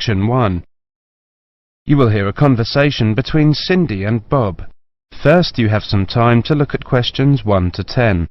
Section 1. You will hear a conversation between Cindy and Bob. First, you have some time to look at questions 1 to 10.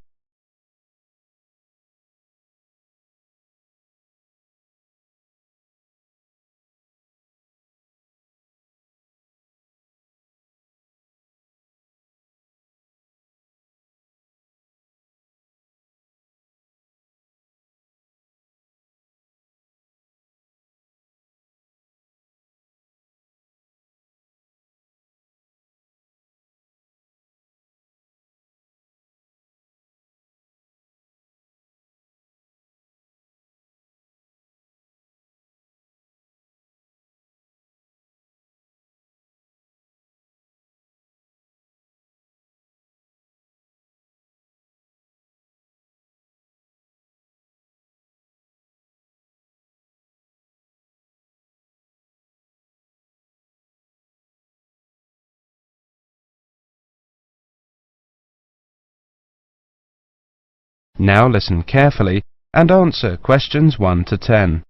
Now listen carefully and answer questions 1 to 10.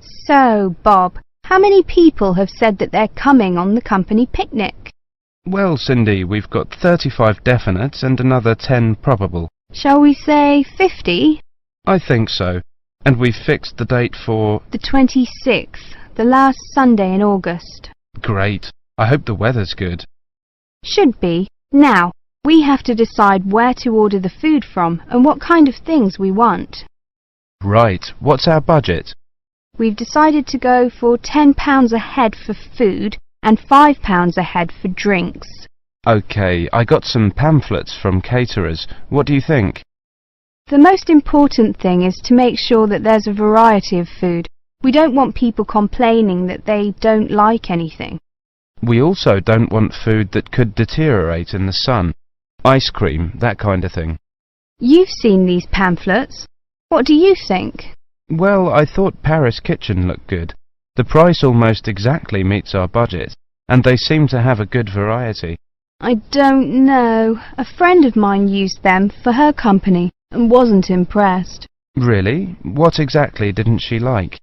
So, Bob, how many people have said that they're coming on the company picnic? Well, Cindy, we've got 35 definites and another 10 probable. Shall we say 50? I think so. And we've fixed the date for... The 26th, the last Sunday in August. Great. I hope the weather's good. Should be. Now, we have to decide where to order the food from and what kind of things we want. Right. What's our budget? We've decided to go for £10 a head for food and £5 a head for drinks. OK, I got some pamphlets from caterers. What do you think? The most important thing is to make sure that there's a variety of food. We don't want people complaining that they don't like anything. We also don't want food that could deteriorate in the sun. Ice cream, that kind of thing. You've seen these pamphlets. What do you think? Well, I thought Paris Kitchen looked good. The price almost exactly meets our budget, and they seem to have a good variety. I don't know. A friend of mine used them for her company and wasn't impressed. Really? What exactly didn't she like?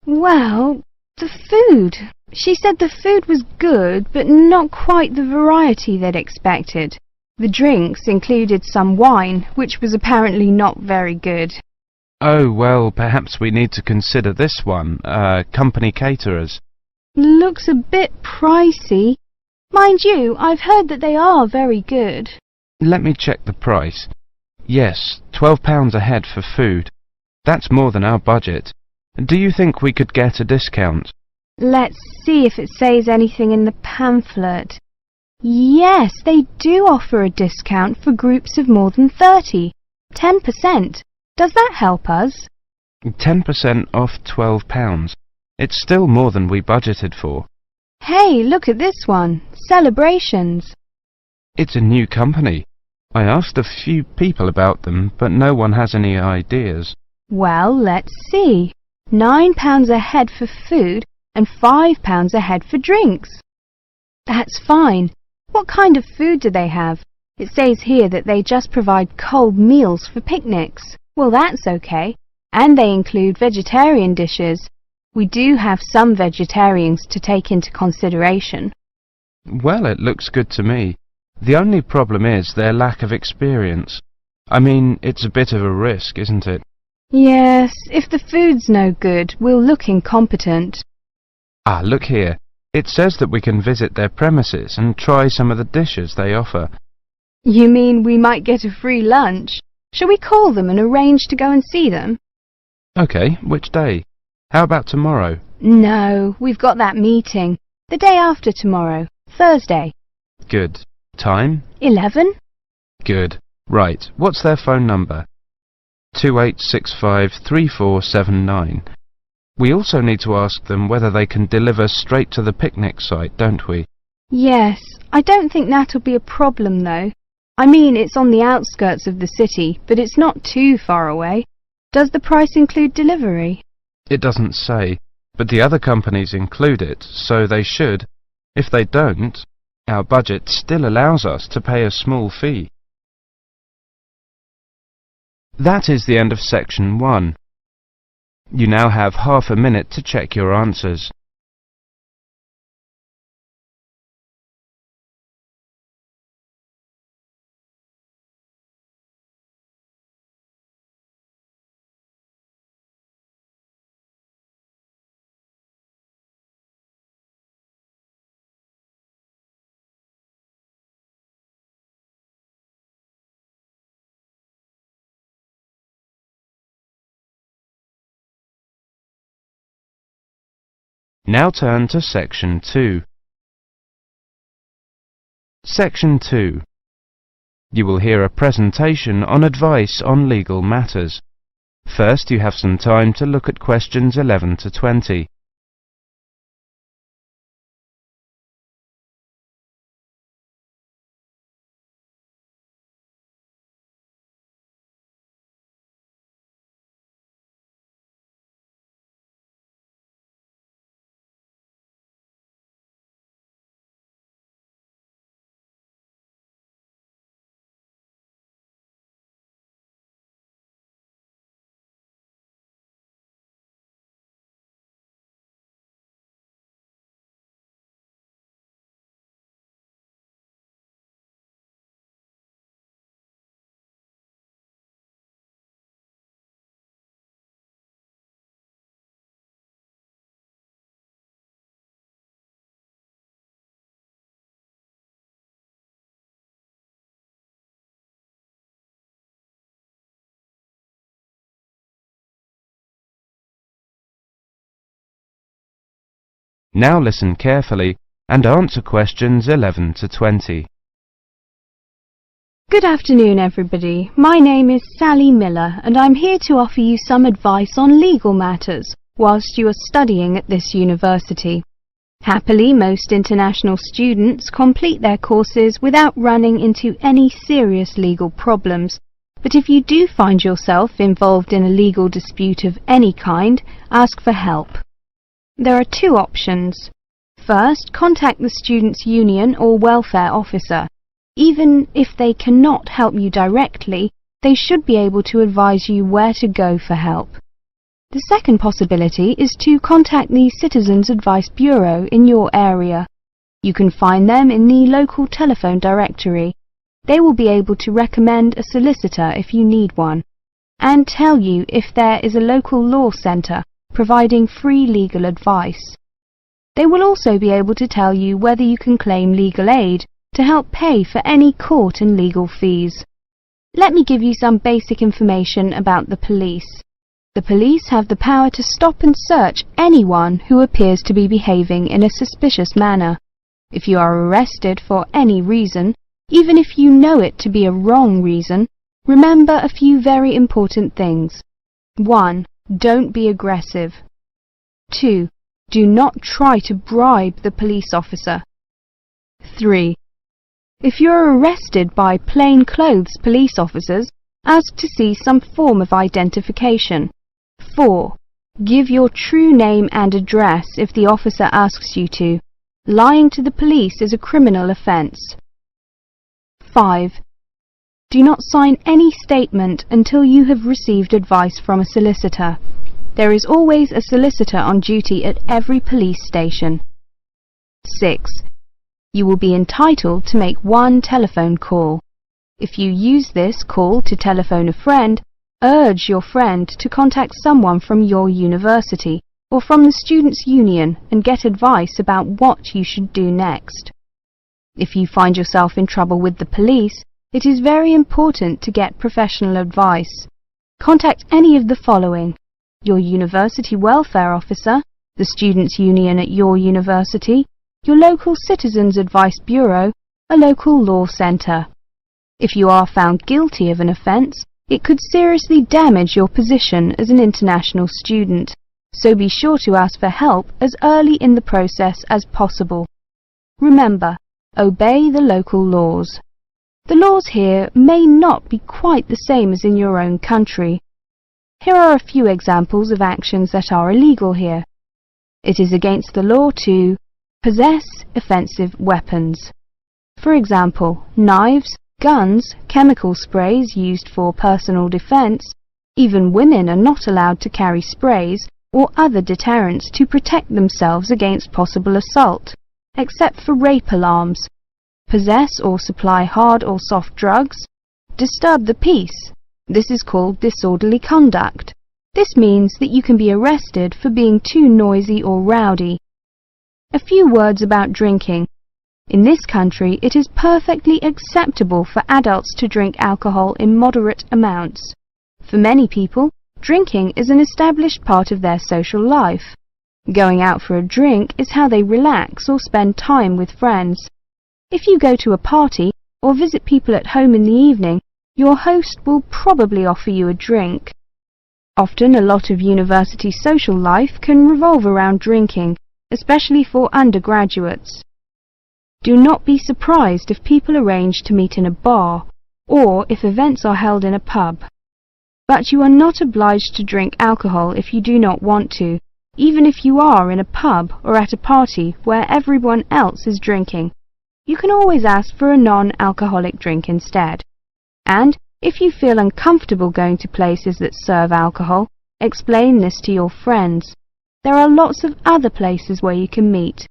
Well, the food. She said the food was good, but not quite the variety they'd expected. The drinks included some wine, which was apparently not very good. Oh, well, perhaps we need to consider this one, company caterers. Looks a bit pricey. Mind you, I've heard that they are very good. Let me check the price. Yes, £12 a head for food. That's more than our budget. Do you think we could get a discount? Let's see if it says anything in the pamphlet. Yes, they do offer a discount for groups of more than 30. 10%. Does that help us? 10% off £12. It's still more than we budgeted for. Hey, look at this one. Celebrations. It's a new company. I asked a few people about them, but no one has any ideas. Well, let's see. £9 a head for food and £5 a head for drinks. That's fine. What kind of food do they have? It says here that they just provide cold meals for picnics. Well, that's okay. And they include vegetarian dishes. We do have some vegetarians to take into consideration. Well, it looks good to me. The only problem is their lack of experience. I mean, it's a bit of a risk, isn't it? Yes, if the food's no good, we'll look incompetent. Ah, look here. It says that we can visit their premises and try some of the dishes they offer. You mean we might get a free lunch? Shall we call them and arrange to go and see them? OK, which day? How about tomorrow? No, we've got that meeting. The day after tomorrow, Thursday. Good. Time? 11. Good. Right, what's their phone number? 28653479. We also need to ask them whether they can deliver straight to the picnic site, don't we? Yes, I don't think that'll be a problem though. I mean, it's on the outskirts of the city, but it's not too far away. Does the price include delivery? It doesn't say, but the other companies include it, so they should. If they don't, our budget still allows us to pay a small fee. That is the end of section 1. You now have half a minute to check your answers. Now turn to Section 2. Section 2. You will hear a presentation on advice on legal matters. First, you have some time to look at questions 11 to 20. Now listen carefully and answer questions 11 to 20. Good afternoon, everybody. My name is Sally Miller, and I'm here to offer you some advice on legal matters whilst you are studying at this university. Happily, most international students complete their courses without running into any serious legal problems. But if you do find yourself involved in a legal dispute of any kind, ask for help. There are two options. First, contact the students' union or welfare officer. Even if they cannot help you directly, they should be able to advise you where to go for help. The second possibility is to contact the Citizens Advice Bureau in your area. You can find them in the local telephone directory. They will be able to recommend a solicitor if you need one, and tell you if there is a local law centre providing free legal advice. They will also be able to tell you whether you can claim legal aid to help pay for any court and legal fees. Let me give you some basic information about the police. The police have the power to stop and search anyone who appears to be behaving in a suspicious manner. If you are arrested for any reason, even if you know it to be a wrong reason, remember a few very important things. 1. Don't be aggressive. 2. Do not try to bribe the police officer. 3. If you are arrested by plainclothes police officers, ask to see some form of identification. 4. Give your true name and address if the officer asks you to. Lying to the police is a criminal offence. 5. Do not sign any statement until you have received advice from a solicitor. There is always a solicitor on duty at every police station. 6. You will be entitled to make one telephone call. If you use this call to telephone a friend, urge your friend to contact someone from your university or from the Students' Union and get advice about what you should do next. If you find yourself in trouble with the police, it is very important to get professional advice. Contact any of the following: your university welfare officer, the Students' Union at your university, your local Citizens Advice Bureau, a local law centre. If you are found guilty of an offence, it could seriously damage your position as an international student, so be sure to ask for help as early in the process as possible. Remember, obey the local laws. The laws here may not be quite the same as in your own country. Here are a few examples of actions that are illegal here. It is against the law to possess offensive weapons. For example, knives, guns, chemical sprays used for personal defense, Even women are not allowed to carry sprays or other deterrents to protect themselves against possible assault, except for rape alarms. Possess or supply hard or soft drugs. Disturb the peace. This is called disorderly conduct. This means that you can be arrested for being too noisy or rowdy. A few words about drinking. In this country, it is perfectly acceptable for adults to drink alcohol in moderate amounts. For many people, drinking is an established part of their social life. Going out for a drink is how they relax or spend time with friends. If you go to a party or visit people at home in the evening, your host will probably offer you a drink. Often a lot of university social life can revolve around drinking, especially for undergraduates. Do not be surprised if people arrange to meet in a bar, or if events are held in a pub. But you are not obliged to drink alcohol if you do not want to, even if you are in a pub or at a party where everyone else is drinking. You can always ask for a non-alcoholic drink instead. And if you feel uncomfortable going to places that serve alcohol, explain this to your friends. There are lots of other places where you can meet.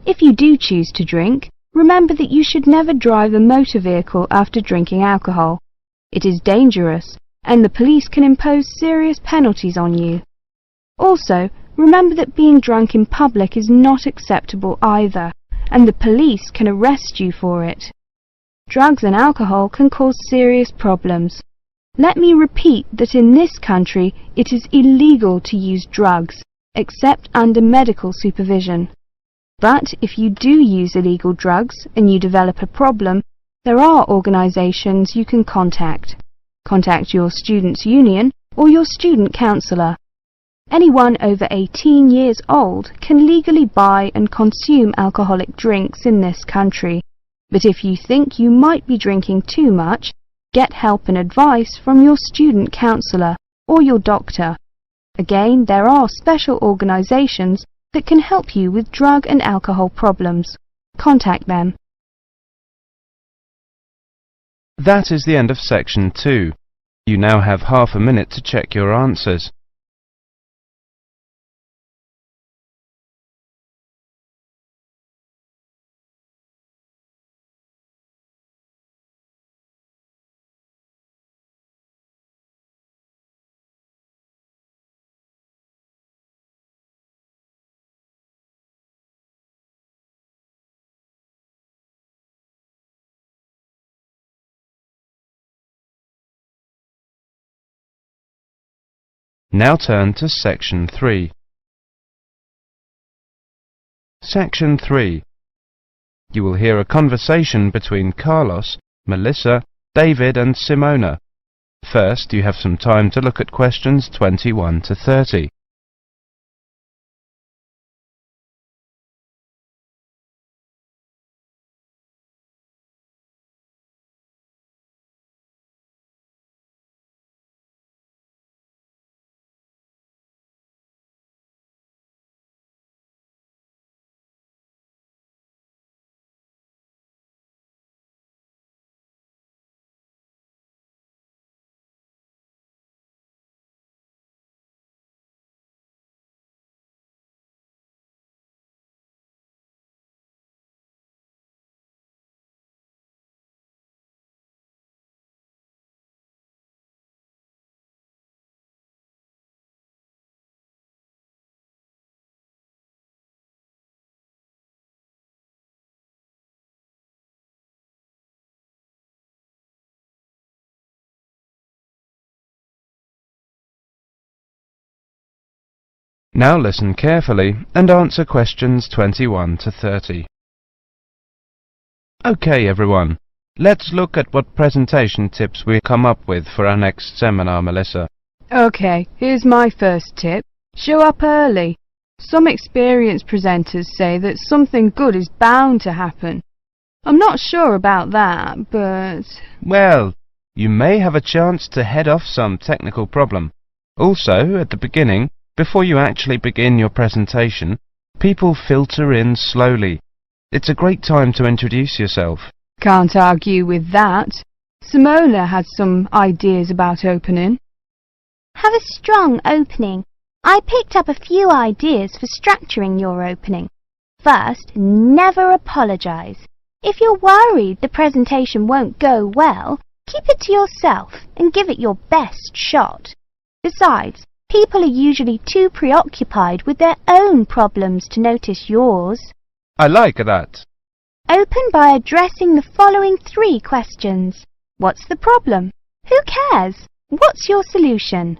If you do choose to drink, remember that you should never drive a motor vehicle after drinking alcohol. It is dangerous, and the police can impose serious penalties on you. Also, remember that being drunk in public is not acceptable either, and the police can arrest you for it. Drugs and alcohol can cause serious problems. Let me repeat that in this country it is illegal to use drugs, except under medical supervision. But if you do use illegal drugs and you develop a problem, there are organizations you can contact. Contact your student's union or your student counsellor. Anyone over 18 years old can legally buy and consume alcoholic drinks in this country. But if you think you might be drinking too much, get help and advice from your student counsellor or your doctor. Again, there are special organizations that can help you with drug and alcohol problems. Contact them. That is the end of section 2. You now have half a minute to check your answers. Now turn to section 3. Section 3. You will hear a conversation between Carlos, Melissa, David and Simona. First, you have some time to look at questions 21 to 30. Now listen carefully and answer questions 21 to 30. Okay, everyone. Let's look at what presentation tips we come up with for our next seminar, Melissa. Okay, here's my first tip. Show up early. Some experienced presenters say that something good is bound to happen. I'm not sure about that, but... Well, you may have a chance to head off some technical problem. Also, at the beginning, before you actually begin your presentation, people filter in slowly. It's a great time to introduce yourself. Can't argue with that. Simona had some ideas about opening. Have a strong opening. I picked up a few ideas for structuring your opening. First, never apologize. If you're worried the presentation won't go well, keep it to yourself and give it your best shot. Besides, people are usually too preoccupied with their own problems to notice yours. I like that. Open by addressing the following 3 questions. What's the problem? Who cares? What's your solution?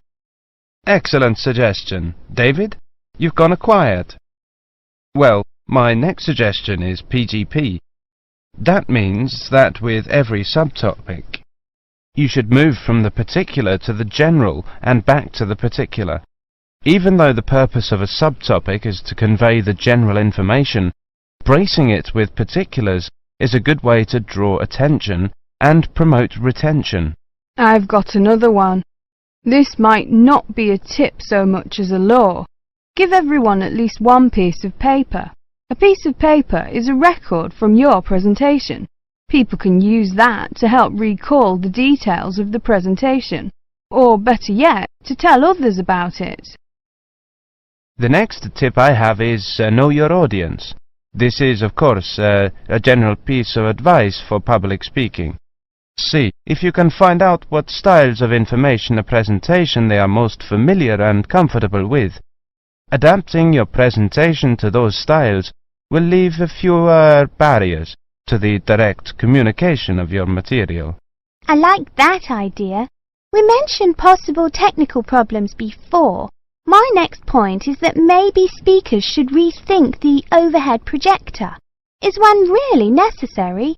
Excellent suggestion. David, you've gone quiet. Well, my next suggestion is PGP. That means that with every subtopic, you should move from the particular to the general and back to the particular. Even though the purpose of a subtopic is to convey the general information, bracing it with particulars is a good way to draw attention and promote retention. I've got another one. This might not be a tip so much as a law. Give everyone at least one piece of paper. A piece of paper is a record from your presentation. People can use that to help recall the details of the presentation, or better yet, to tell others about it. The next tip I have is know your audience. This is, of course, a general piece of advice for public speaking. See if you can find out what styles of information a presentation they are most familiar and comfortable with. Adapting your presentation to those styles will leave fewer barriers to the direct communication of your material. I like that idea. We mentioned possible technical problems before. My next point is that maybe speakers should rethink the overhead projector. Is one really necessary?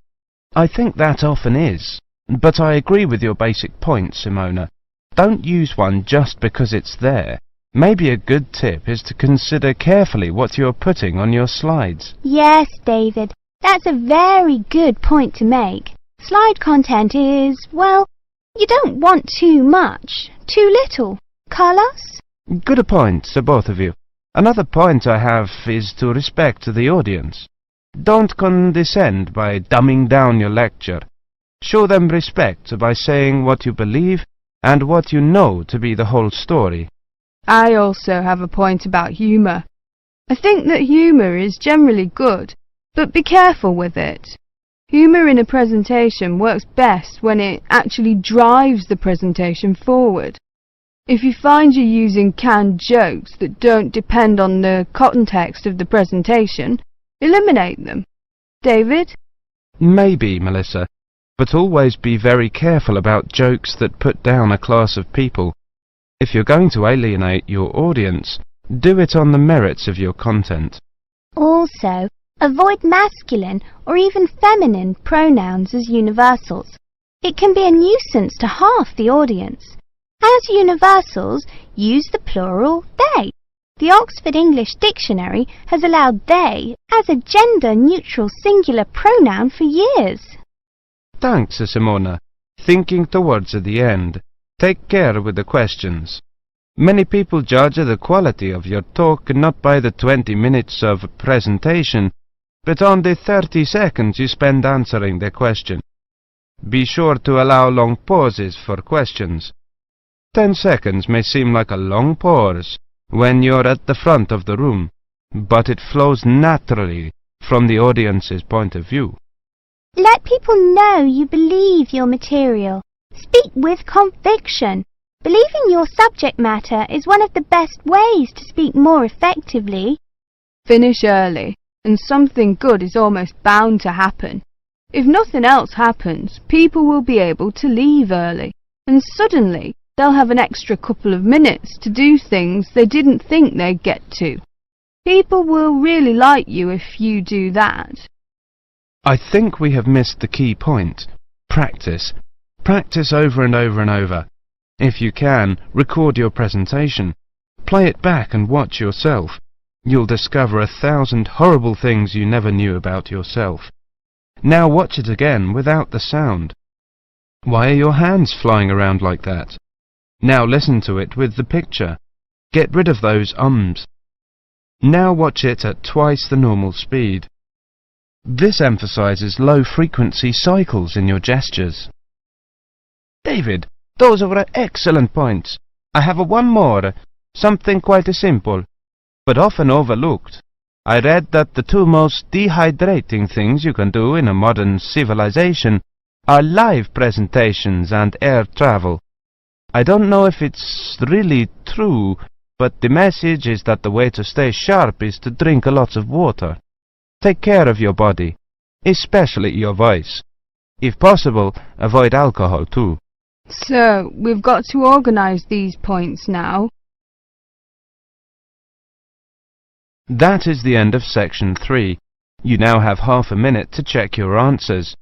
I think that often is, but I agree with your basic point, Simona. Don't use one just because it's there. Maybe a good tip is to consider carefully what you're putting on your slides. Yes, David, that's a very good point to make. Slide content is, well, you don't want too much, too little. Carlos? Good point, both of you. Another point I have is to respect the audience. Don't condescend by dumbing down your lecture. Show them respect by saying what you believe and what you know to be the whole story. I also have a point about humour. I think that humour is generally good, but be careful with it. Humour in a presentation works best when it actually drives the presentation forward. If you find you're using canned jokes that don't depend on the context of the presentation, eliminate them. David? Maybe, Melissa, but always be very careful about jokes that put down a class of people. If you're going to alienate your audience, do it on the merits of your content. Also, avoid masculine or even feminine pronouns as universals. It can be a nuisance to half the audience. As universals, use the plural they. The Oxford English Dictionary has allowed they as a gender-neutral singular pronoun for years. Thanks, Simona. Thinking towards the end. Take care with the questions. Many people judge the quality of your talk not by the 20 minutes of presentation, but on the 30 seconds you spend answering the question. Be sure to allow long pauses for questions. 10 seconds may seem like a long pause when you're at the front of the room, but it flows naturally from the audience's point of view. Let people know you believe your material. Speak with conviction. Believing your subject matter is one of the best ways to speak more effectively. Finish early, and something good is almost bound to happen. If nothing else happens, people will be able to leave early, and suddenly they'll have an extra couple of minutes to do things they didn't think they'd get to. People will really like you if you do that. I think we have missed the key point. Practice. Practice over and over and over. If you can, record your presentation. Play it back and watch yourself. You'll discover 1,000 horrible things you never knew about yourself. Now watch it again without the sound. Why are your hands flying around like that? Now listen to it with the picture. Get rid of those ums. Now watch it at twice the normal speed. This emphasizes low-frequency cycles in your gestures. David, those were excellent points. I have one more, something quite simple, but often overlooked. I read that the two most dehydrating things you can do in a modern civilization are live presentations and air travel. I don't know if it's really true, but the message is that the way to stay sharp is to drink lots of water. Take care of your body, especially your voice. If possible, avoid alcohol too. So, we've got to organise these points now. That is the end of section 3. You now have half a minute to check your answers.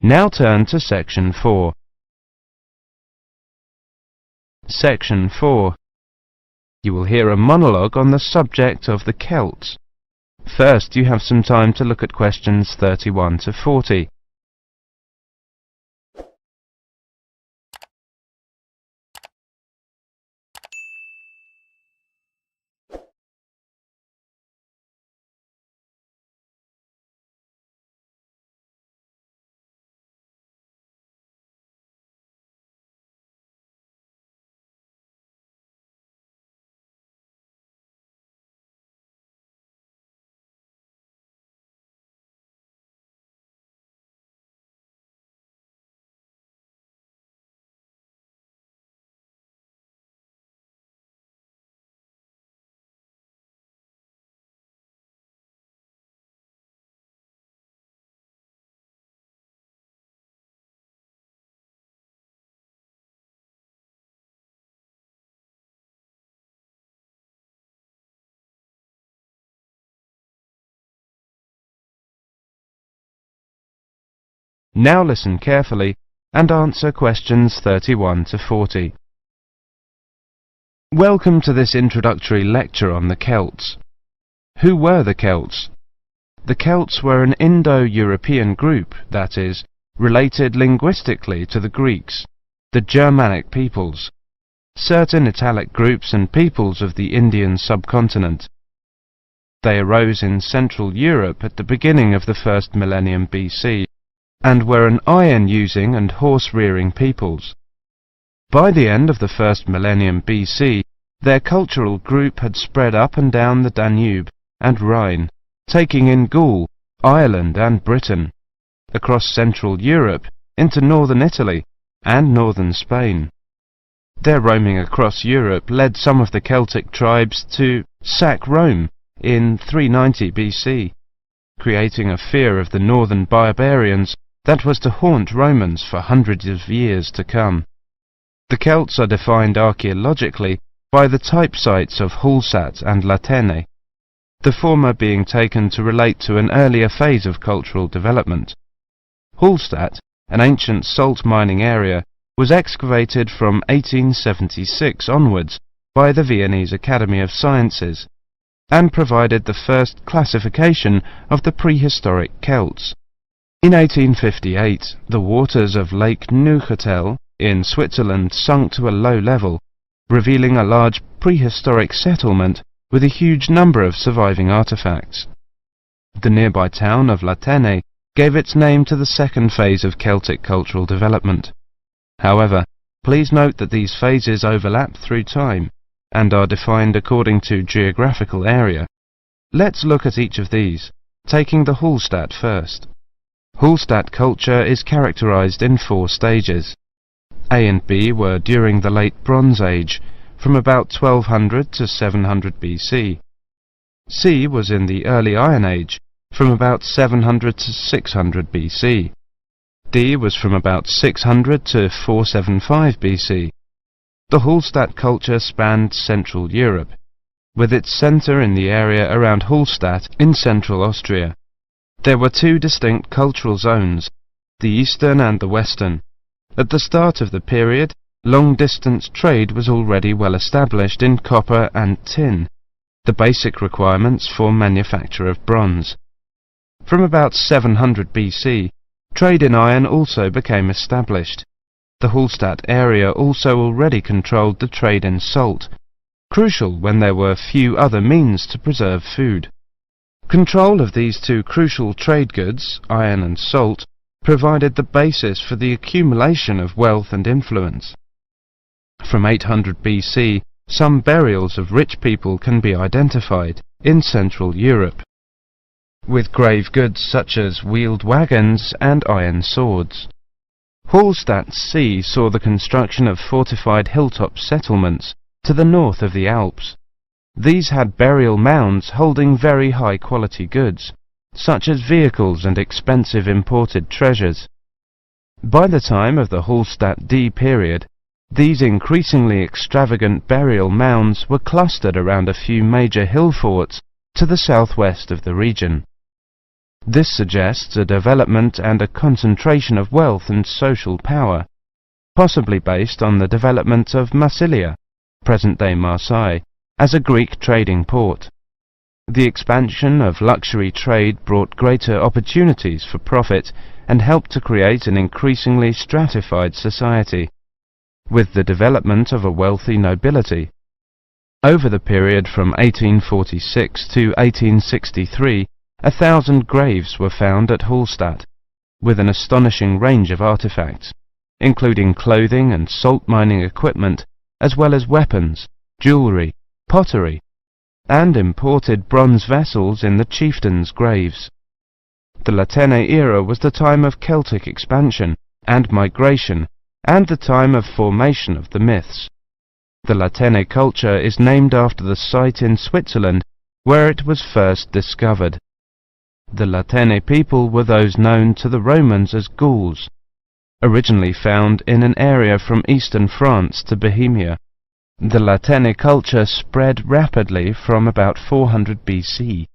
Now turn to section 4. Section 4. You will hear a monologue on the subject of the Celts. First, you have some time to look at questions 31 to 40. Now listen carefully and answer questions 31 to 40. Welcome to this introductory lecture on the Celts. Who were the Celts? The Celts were an Indo-European group, that is, related linguistically to the Greeks, the Germanic peoples, certain Italic groups and peoples of the Indian subcontinent. They arose in Central Europe at the beginning of the first millennium BC, and were an iron-using and horse-rearing peoples. By the end of the first millennium BC, their cultural group had spread up and down the Danube and Rhine, taking in Gaul, Ireland and Britain, across Central Europe into northern Italy and northern Spain. Their roaming across Europe led some of the Celtic tribes to sack Rome in 390 BC, creating a fear of the northern barbarians that was to haunt Romans for hundreds of years to come. The Celts are defined archaeologically by the type sites of Hallstatt and Latene, the former being taken to relate to an earlier phase of cultural development. Hallstatt, an ancient salt mining area, was excavated from 1876 onwards by the Viennese Academy of Sciences, and provided the first classification of the prehistoric Celts. In 1858, the waters of Lake Neuchâtel in Switzerland sunk to a low level, revealing a large prehistoric settlement with a huge number of surviving artifacts. The nearby town of Latene gave its name to the second phase of Celtic cultural development. However, please note that these phases overlap through time and are defined according to geographical area. Let's look at each of these, taking the Hallstatt first. Hallstatt culture is characterized in 4 stages. A and B were during the Late Bronze Age, from about 1200 to 700 BC. C was in the Early Iron Age, from about 700 to 600 BC. D was from about 600 to 475 BC. The Hallstatt culture spanned Central Europe, with its centre in the area around Hallstatt in central Austria. There were 2 distinct cultural zones, the eastern and the western. At the start of the period, long-distance trade was already well established in copper and tin, the basic requirements for manufacture of bronze. From about 700 BC, trade in iron also became established. The Hallstatt area also already controlled the trade in salt, crucial when there were few other means to preserve food. Control of these two crucial trade goods, iron and salt, provided the basis for the accumulation of wealth and influence. From 800 BC, some burials of rich people can be identified in Central Europe, with grave goods such as wheeled wagons and iron swords. Hallstatt C saw the construction of fortified hilltop settlements to the north of the Alps. These had burial mounds holding very high-quality goods, such as vehicles and expensive imported treasures. By the time of the Hallstatt D period, these increasingly extravagant burial mounds were clustered around a few major hill forts to the southwest of the region. This suggests a development and a concentration of wealth and social power, possibly based on the development of Massilia, present-day Marseille, as a Greek trading port. The expansion of luxury trade brought greater opportunities for profit and helped to create an increasingly stratified society, with the development of a wealthy nobility. Over the period from 1846 to 1863, 1,000 graves were found at Hallstatt, with an astonishing range of artifacts, including clothing and salt mining equipment, as well as weapons, jewellery, pottery, and imported bronze vessels in the chieftains' graves. The Latène era was the time of Celtic expansion and migration, and the time of formation of the myths. The Latène culture is named after the site in Switzerland where it was first discovered. The Latène people were those known to the Romans as Gauls, originally found in an area from eastern France to Bohemia. The Latène culture spread rapidly from about 400 BC.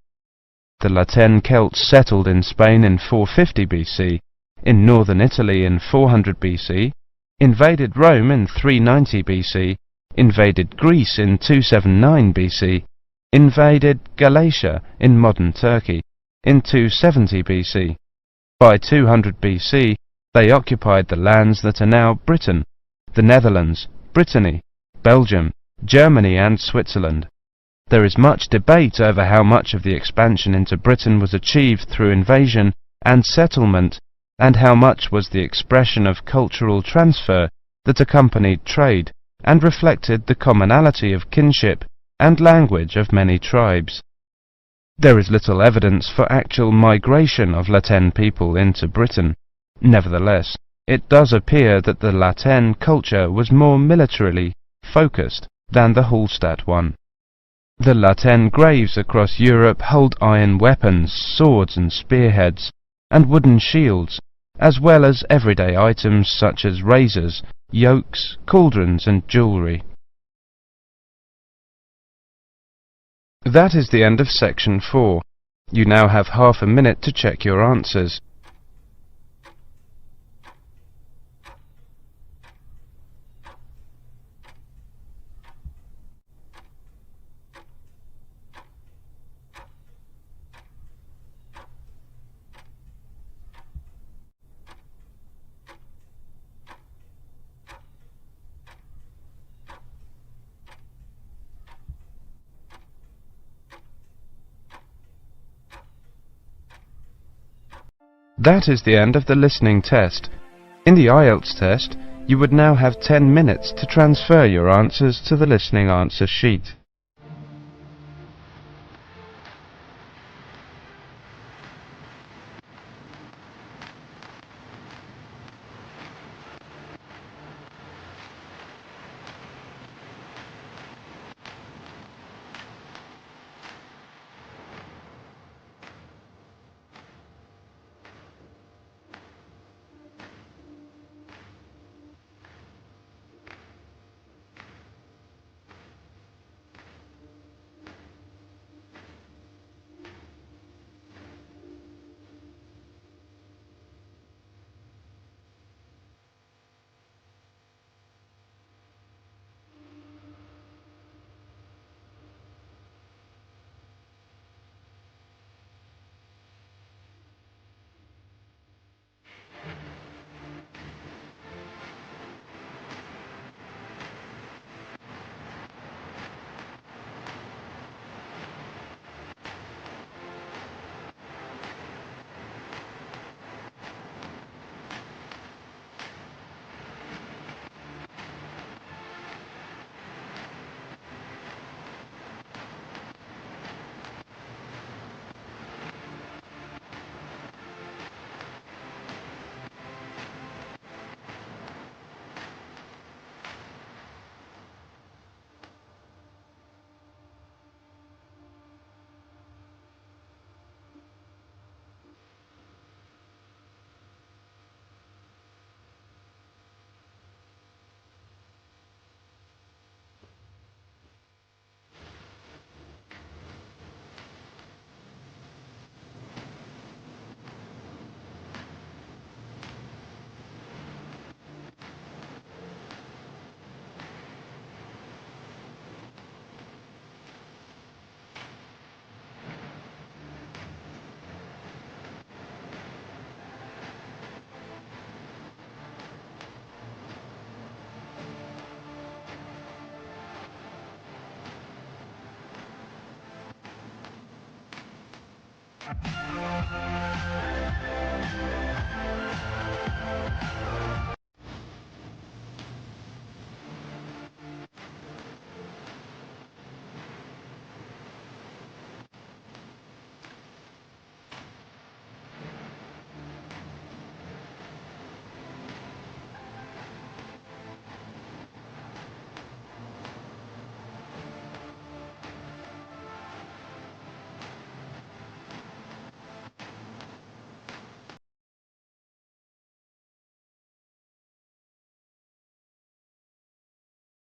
The Latène Celts settled in Spain in 450 BC, in northern Italy in 400 BC, invaded Rome in 390 BC, invaded Greece in 279 BC, invaded Galatia in modern Turkey in 270 BC. By 200 BC, they occupied the lands that are now Britain, the Netherlands, Brittany, Belgium, Germany and Switzerland. There is much debate over how much of the expansion into Britain was achieved through invasion and settlement, and how much was the expression of cultural transfer that accompanied trade and reflected the commonality of kinship and language of many tribes. There is little evidence for actual migration of Latène people into Britain. Nevertheless, it does appear that the Latène culture was more militarily focused than the Hallstatt one. The Latène graves across Europe hold iron weapons, swords and spearheads, and wooden shields, as well as everyday items such as razors, yokes, cauldrons and jewellery. That is the end of section 4. You now have half a minute to check your answers. That is the end of the listening test. In the IELTS test, you would now have 10 minutes to transfer your answers to the listening answer sheet.